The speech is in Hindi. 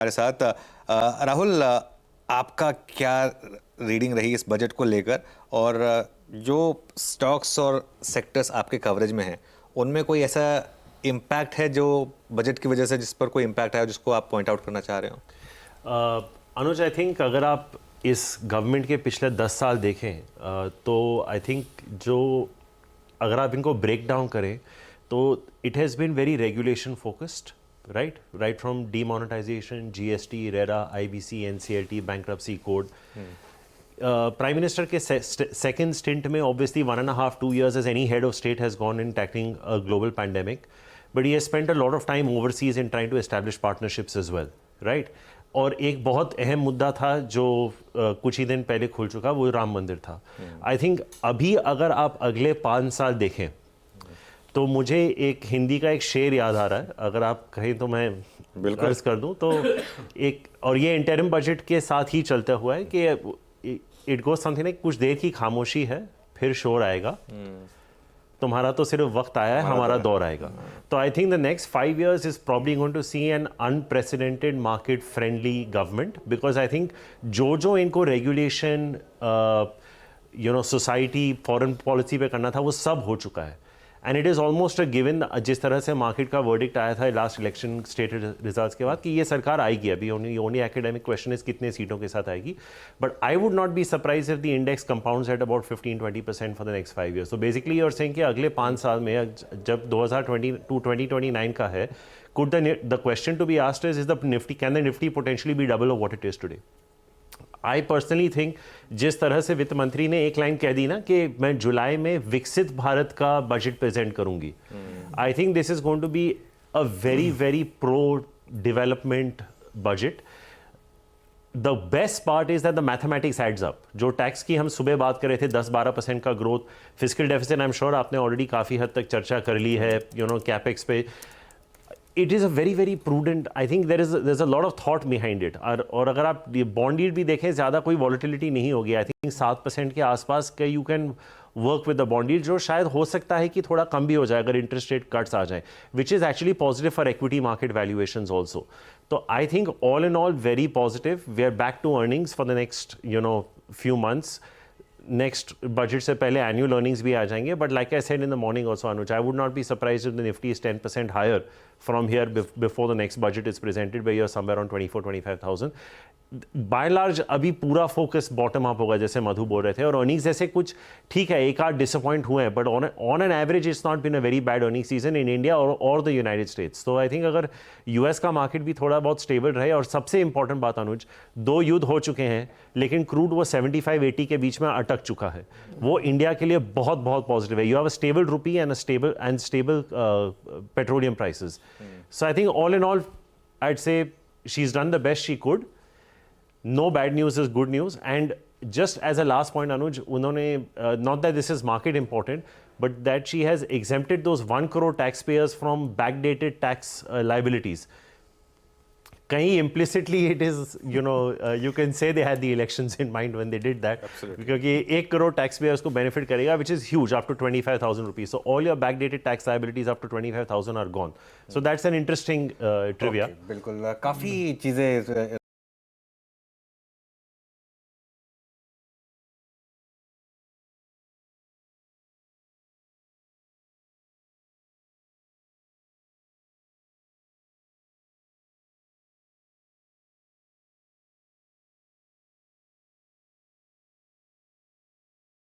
हमारे साथ राहुल, आपका क्या रीडिंग रही इस बजट को लेकर, और जो स्टॉक्स और सेक्टर्स आपके कवरेज में हैं उनमें कोई ऐसा इम्पैक्ट है जो बजट की वजह से, जिस पर कोई इम्पैक्ट है जिसको आप पॉइंट आउट करना चाह रहे हो? अनुज, आई थिंक अगर आप इस गवर्नमेंट के पिछले 10 साल देखें तो आई थिंक जो अगर आप इनको ब्रेक डाउन करें तो it has been very regulation focused, right from demonetization, GST, RERA, IBC, NCLT, bankruptcy code. Prime Minister के second stint में obviously 1.5-2 years as any head of state has gone in tackling a global pandemic, but he has spent a lot of time overseas in trying to establish partnerships as well, right? और एक बहुत अहम मुद्दा था जो कुछ ही दिन पहले खुल चुका, वो राम मंदिर था। आई थिंक अभी अगर आप अगले 5 साल देखें तो मुझे एक हिंदी का एक शेर याद आ रहा है, अगर आप कहें तो मैं अर्ज कर दूं तो एक, और ये इंटरिम बजट के साथ ही चलता हुआ है कि इट गोज समथिंग लाइक, कुछ देर की खामोशी है फिर शोर आएगा, तुम्हारा तो सिर्फ वक्त आया है, हमारा दौर आएगा। तो I think the next 5 years is probably going to see an unprecedented market friendly government, because I think जो इनको रेगुलेशन सोसाइटी फॉरेन पॉलिसी पे करना था वो सब हो चुका है। And it is almost a given, जिस तरह से मार्केट का वर्डिक्ट आया था लास्ट इलेक्शन स्टेटेड रिजल्ट्स के बाद कि ये सरकार आएगी, अभी ओनली एकेडमिक क्वेश्चन इज कितने सीटों के साथ आएगी। But I would not be surprise if the index compounds at about 15-20% for the next 5 years। तो बेसिकली यूर सेइंग कि अगले 5 साल में, जब 2020-2029 का है, could the question to be asked is the Nifty, can the Nifty potentially be double of what it is today? I personally think जिस तरह से वित्त मंत्री ने एक लाइन कह दी ना कि मैं जुलाई में विकसित भारत का बजट प्रेजेंट करूंगी, I think this is going to be a very very pro development budget. The best part is that the mathematics adds up. जो टैक्स की हम सुबह बात कर रहे थे, 10-12% का growth, fiscal deficit, I am sure आपने ऑलरेडी काफ़ी हद तक चर्चा कर ली है, कैपेक्स पे। It is a very very prudent, I think there is a lot of thought behind it. और अगर आप बॉन्ड यील्ड भी देखें, ज़्यादा कोई वॉलिटिलिटी नहीं होगी, आई थिंक 7% के आसपास का you can work with the bond yield, जो शायद हो सकता है कि थोड़ा कम भी हो जाए अगर इंटरेस्ट रेट कट्स आ जाए, which is actually positive for equity market valuations also. तो I think all in all very positive. We are back to earnings for the next few months. Next budget से पहले एनुअल अर्निंग्स भी आ जाएंगे, but like I said in the morning also, Anuj, I would not be surprised if the Nifty is 10% higher from here before the next budget is presented, where you're somewhere around 24,000-25,000. By and large अभी पूरा फोकस बॉटम अप होगा, जैसे मधु बोल रहे थे, और अर्निंग्स जैसे कुछ ठीक है, एक आध डिसअपॉइंट हुए हैं, but on an average it's not been a very bad earning season in India और द यूनाइटेड स्टेट्स। तो आई थिंक अगर यूएस का मार्केट भी थोड़ा बहुत स्टेबल रहे, और सबसे इंपॉर्टेंट बात अनुज, 2 युद्ध हो चुके हैं लेकिन क्रूड वो 75-80 के बीच में अटक चुका है, वो इंडिया के लिए बहुत बहुत पॉजिटिव है। You have a stable rupee and stable petroleum prices. So I think all in all, I'd say she's done the best she could. No bad news is good news. And just as a last point, Anuj, unhone, not that this is market important, but that she has exempted those 1 crore taxpayers from backdated tax liabilities. कहीं implicitly it is, you can say they had the elections in mind when they did that. Absolutely. क्योंकि 1 crore taxpayers को benefit करेगा, which is huge, up to 25,000 rupees. So all your backdated tax liabilities up to 25,000 are gone. So that's an interesting trivia. बिल्कुल, काफ़ी चीज़ें